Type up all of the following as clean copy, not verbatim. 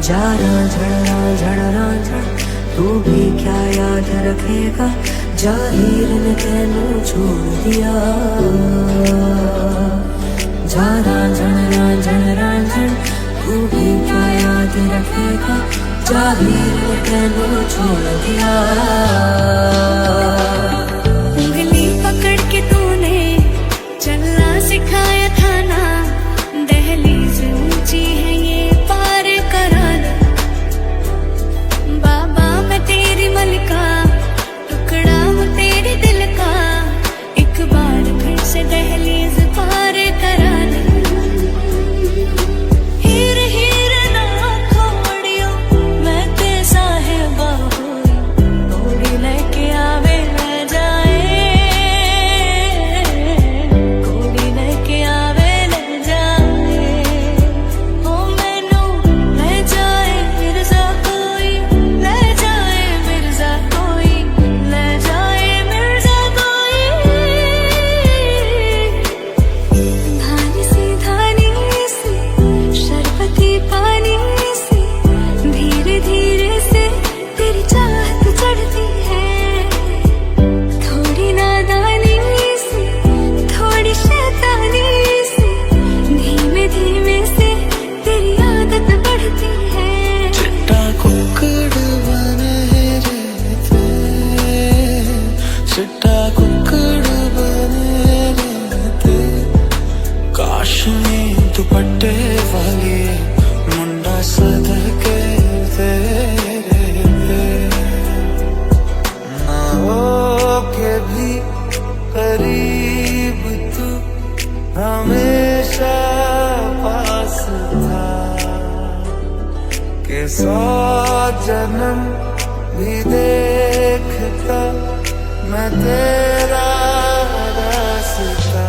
जाना झड़ना झड़ना झड़ तू भी क्या याद रखेगा जाहिर ने तेनू छोड़ दिया जाना झड़ना झड़ना झड़ तू भी क्या याद रखेगा जाहिर ने तेनू छोड़ दिया उंगली पकड़ के तूने चलना सिखाया था ना दहलीज ऊंची है ये पार करा दे बाबा मैं तेरी मलिका टुकड़ा हूँ तेरे दिल का एक बार फिर से दहलीज पार करा दे हीर हीर ना खोड़ियो मैं ते साहिबा होई तोड़ी लेके आवे ले जाए कोड़ी लेके आवे ले जाए ओ मैनू ले जाए मिर्जा कोई ले जाए मिर्जा कोई ले जाए मिर्जा कोई धानी सी शरबती पानी सी धीरे धीरे से तेरी चाहत चढ़ती है थोड़ी नादानी सी थोड़ी शैतानी सी धीमे धीमे से तेरी आदत बढ़ती है चिट्टा कुक्कड़ बने रहते चिट्टा कुक्कड़ बने रहते काश्मी दुपट्टे वाली मुंडा सदके तेरे ना हो के भी करीब तू हमेशा पास था के 100 जन्म भी देखता मैं तेरा रास्ता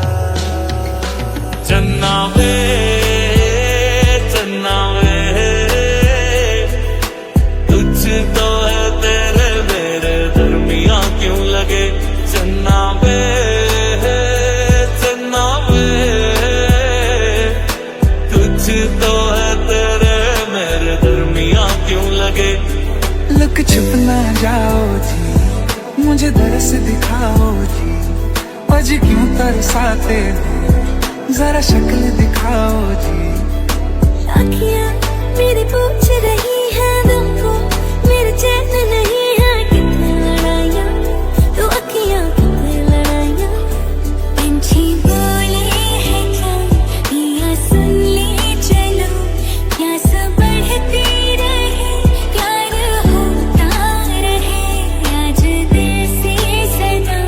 चन्ना वे तुझ तो है तेरे मेरे दरमियां क्यों लगे चन्ना वे तुझ तो है तेरे मेरे दरमियां क्यों लगे लुक छुप ना जाओ जी मुझे दरस दिखाओ जी आज क्यों तरसाते हो जरा शक्ल दिखाओ जी आँखियाँ मेरी पूछ रही है दिल को मेरे चैन नहीं है कितने लड़ाइयाँ तो अखियाँ कितने लड़ाइयाँ पंछी बोले है क्या या सुन ले चलो क्या सब बढ़ती रहे प्यार होता रहे आज दिल से सदा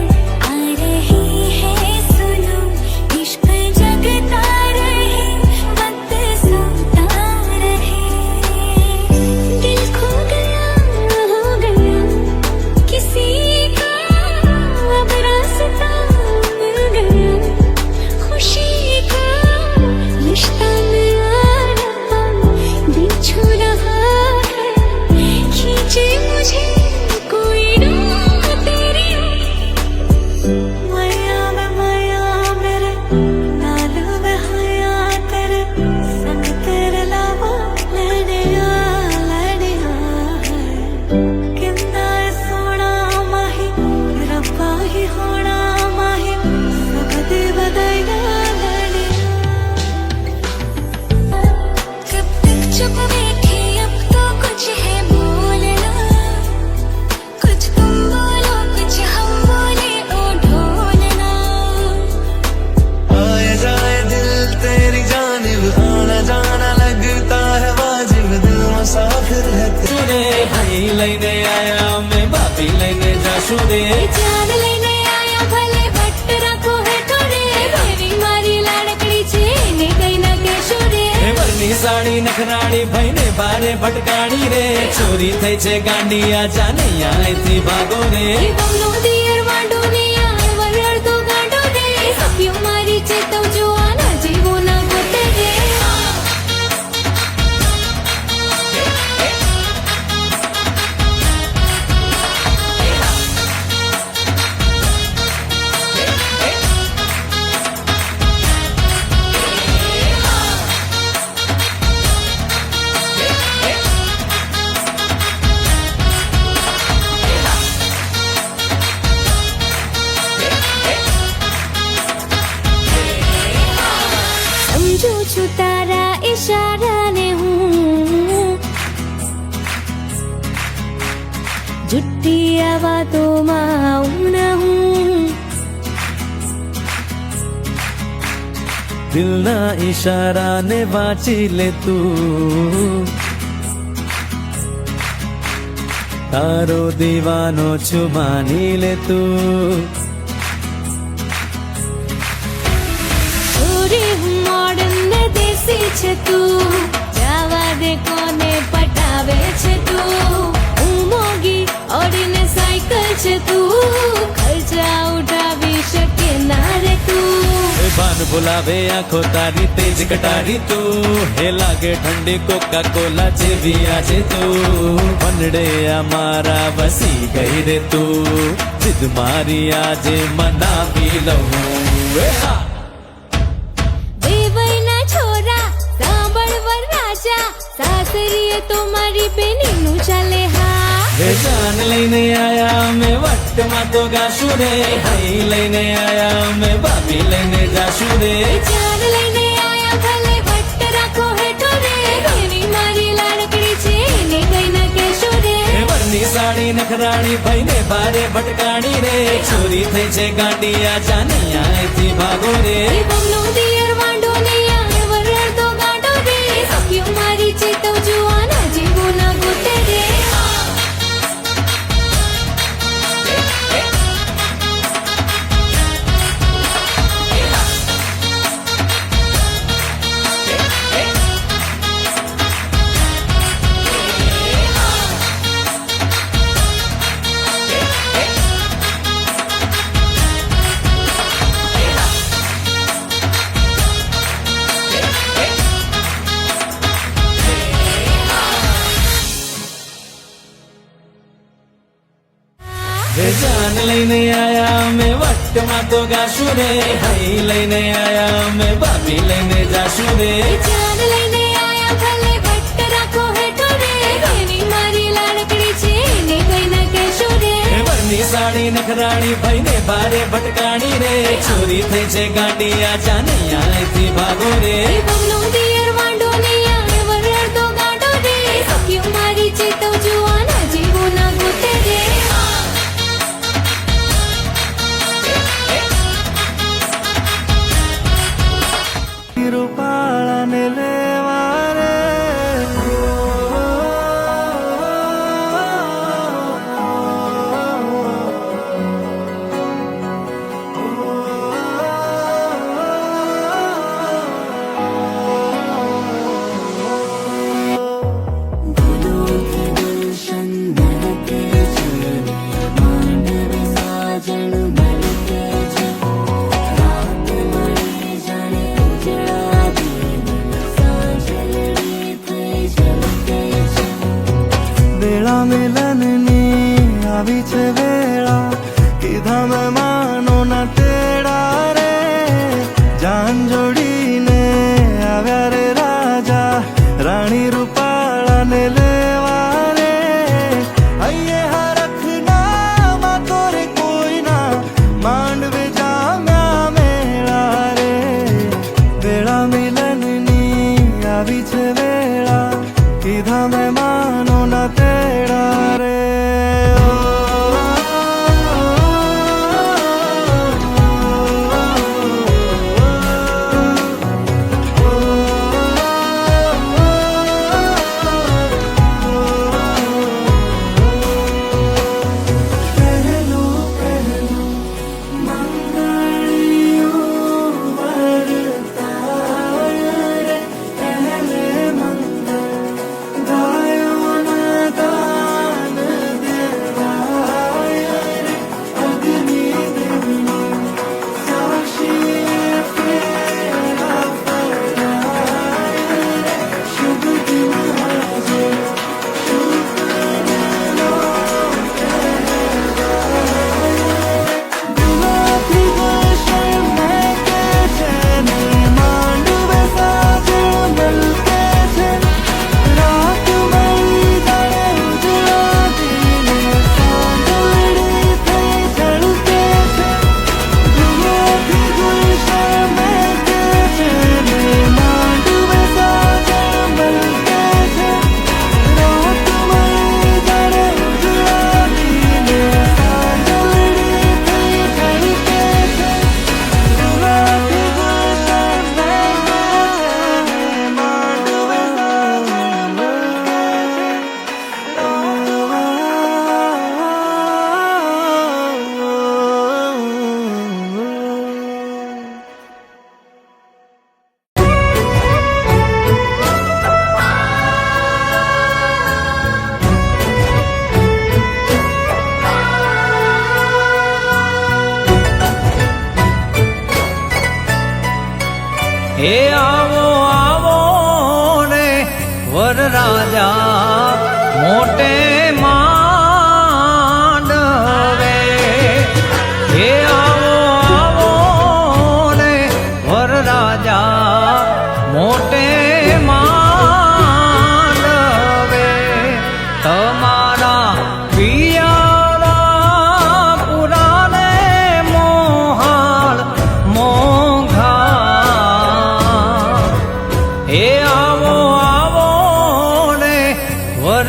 आ रही है सुनो इश्क जगता रहे वक्त सोता रहे दिल खो गया हो गया किसी का अब रास्ता मिल गया खुशी का रिश्ता नया रहा दिल छू रहा है खींचे मुझे कोई राह तेरी माया मेरे नाल बहाया तेरे संग तेरे लावा लड़े है कितना सोना माही रब्बा ही होना माही सब दे बधाइया लड़े कब तक चुप बैठे अब तो कुछ है बोलना कुछ तुम बोलो कुछ हम बोले ओ ढोलना आए जाए दिल तेरी जानिब आना जाना लगता है वाजिब दिल मुसाफिर है तेरे भाई लेने आया मैं भाभी लेने जाशु रे जान लेने आया भले भट्ट रखो है थोड़े मेरी मारी लाड़कड़ी छे ने कहीं ना के शुरे વરની સાડી નખરાણી ભાઈને બારે ભટકાણી રે ચોરી થઈ છે ગાંડી આ જાને અહીંથી ભાગો રે બમનો દિયર વાંડો ને યાર વરડ તો ગાંડો રે સપિયો મારી ચેતવ જો આના જીવો ના ગોતે રે વાતોમાં હું દિલના ઈશારાને વાંચી લે તું, તારો દીવાનો છું માની લે તું. છોરી હું મોડર્ન ને દેશી છે તું, જાવા દે કોને પટાવે છે તું. હું મોગી ઓડીને સાયકલ છે તું, ખર્ચા ઉઠાવી શકે ના રે તું. એ ભાન બોલાવે આંખો તારી તેજ કટારી તું, હે લાગે ઠંડી કોકા કોલા જેવી આજે તું. પનડે અમારા વસી ગઈ રે તું, જીદ મારી આજે મનાવી લઉં. એ હા દેવઈના છોરા સાંભળ વરરાજા, સાસરીએ તો મારી બેનીનું ચાલે હા. હે જાન લઈને આયા અમે વટમાં તો ગાશું રે, હઈ લઈને આયા અમે બાબી લઈને જાશું રે. જાન લઈને આયા ભલે વટ રાખો હેઠો રે, એની મારી લાડકડી છે એને કઈ ના કહેશો રે. હે વરની સાડી નખરાણી ભાઈને ભારે ભટકાણી રે, ચોરી થઈ છે ગાંડી આ જાની આયથી ભાગો રે. એ બમનો દિયર વાંડો ને આને વરર તો ગાંડો રે, સખ્યો મારી ચેતવ જુવાના જેવો ના ગોતે રે. હે જાન લઈને આયા અમે વટમાં તો ગાશું રે, હઈ લઈને આયા અમે બાબી લઈને જાશું રે. જાન લઈને આયા ભલે વટ રાખો હેઠો રે, એની મારી લાડકડી છે એને કઈ ના કહેશો રે. હે વરની સાડી નખરાણી ભાઈને ભારે ભટકાણી રે, ચોરી થઈ છે ગાંડી આ જાની આયથી ભાગો રે. એ બમનો દિયર વાંડો ને આને વરર તો ગાંડો રે, સખ્યો મારી ચેતવ જુવાના જેવો ના ગોતે રે. રૂપાળાને લેવા રે, दिलों के गुलशन महके छे, માંડવે સાજણ મળકે છે. રાત મળી જાણે ઉજળા દિન, સાંજલડી થઈ ઝલકે છે. વેળા મિલનની આવી છે વેળા, કીધા મહેમાનો ના તેડા રે. જાન જોડીને આવ્યા રે રાજા, રાણી રૂપાળાને લેવા રે. હૈયે હરખના માતો રે કોઈના, માંડવે જામ્યા મેળા રે. વેળા મિલનની આવી છે વેળા, કીધા મહેમાનો ના તેડા રે. પહેલો પહેલો મંગળિયું વરતાય રે, પહેલે મંગળ ગાયો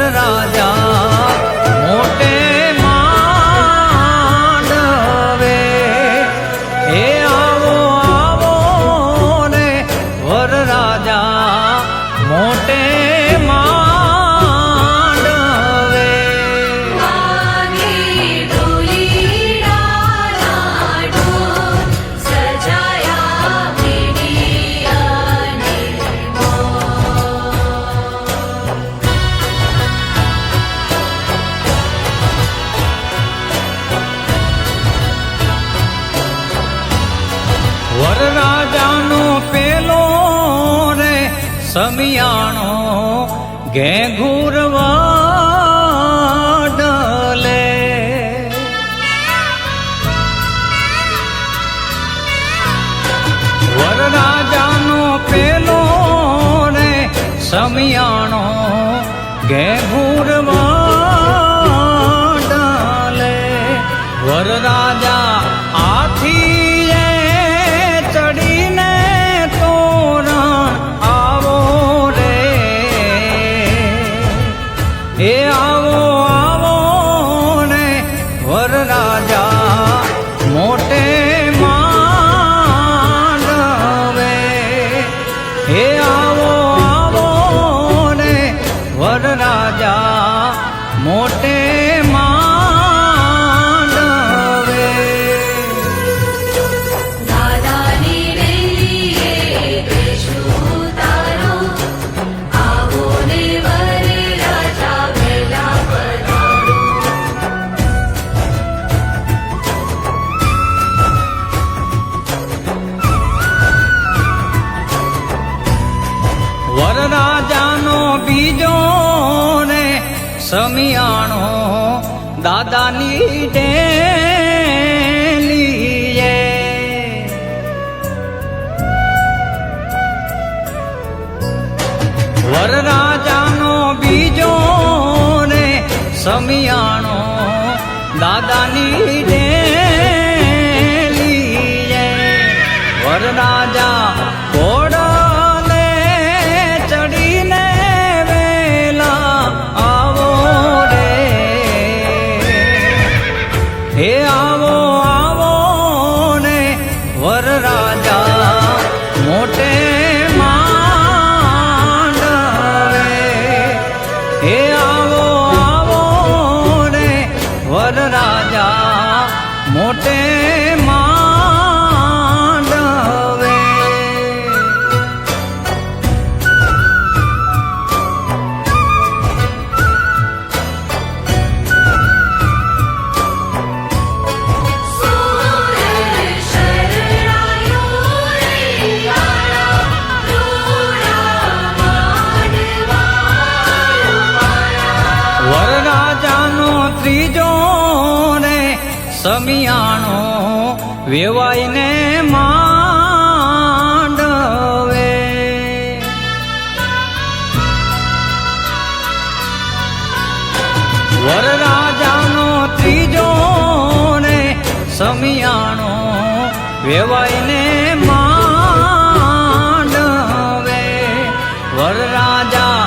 વરરાજા મોટે માંડવે એ આવો આવો રે વરરાજા મોટે માંડવે વાગે ઢોલીડાના ઢોલ સજાયા મેડિયાને વરરાજાનો પેલો રે સમિયાણો ઘેઘુરવા ડલે વરરાજાનો પેલો રે સમિયાણો ઘેઘુરવા ડલે વરરાજા આથી ચડીને તોરણ આવો રે એ આવો આવો ને વરરાજા મોટે માંડવે એ આવો આવો ને વરરાજા મોટે માંડવે દાદાની રેલીએ દેશું તારો આવો ને વરરાજા વેલા પધારો વરરાજાનો બીજો ને સમિયાણો દાદાની ડેલીએ વરરાજાનો બીજો ને સમિયાણો દાદાની ડેલીએ વરરાજા ઘોડલે ચડીને વેલા આવો રે હે આવો આવો ને વરરાજા મોટે માંડવે હે આવો આવો ને વરરાજા મોટે માંડવે વરરાજાનો ત્રીજો ને સમિયાણો વેવાઈને માંડવે વરરાજાનો ત્રીજો ને સમિયાણો વેવાઈને માંડવે વરરાજા